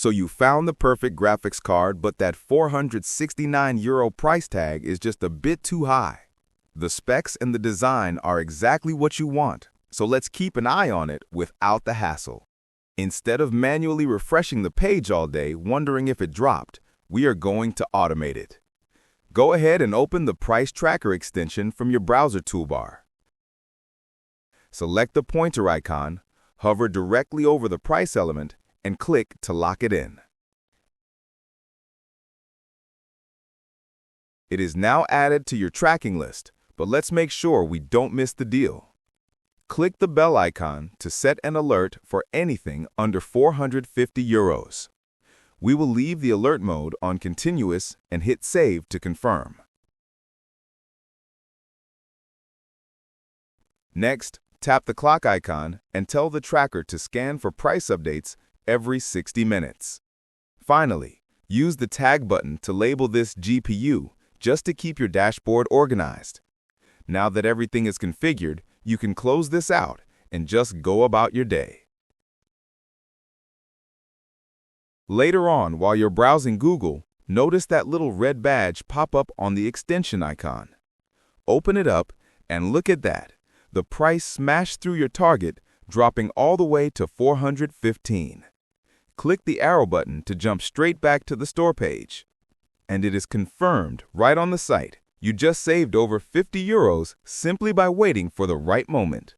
So you found the perfect graphics card, but that €469 price tag is just a bit too high. The specs and the design are exactly what you want, so let's keep an eye on it without the hassle. Instead of manually refreshing the page all day wondering if it dropped, we are going to automate it. Go ahead and open the Price Tracker extension from your browser toolbar. Select the pointer icon, hover directly over the price element, and click to lock it in. It is now added to your tracking list, but let's make sure we don't miss the deal. Click the bell icon to set an alert for anything under €450. We will leave the alert mode on continuous and hit save to confirm. Next, tap the clock icon and tell the tracker to scan for price updates every 60 minutes. Finally, use the tag button to label this GPU just to keep your dashboard organized. Now that everything is configured, you can close this out and just go about your day. Later on, while you're browsing Google, notice that little red badge pop up on the extension icon. Open it up and look at that. The price smashed through your target, dropping all the way to $415. Click the arrow button to jump straight back to the store page. And it is confirmed right on the site. You just saved over €50 simply by waiting for the right moment.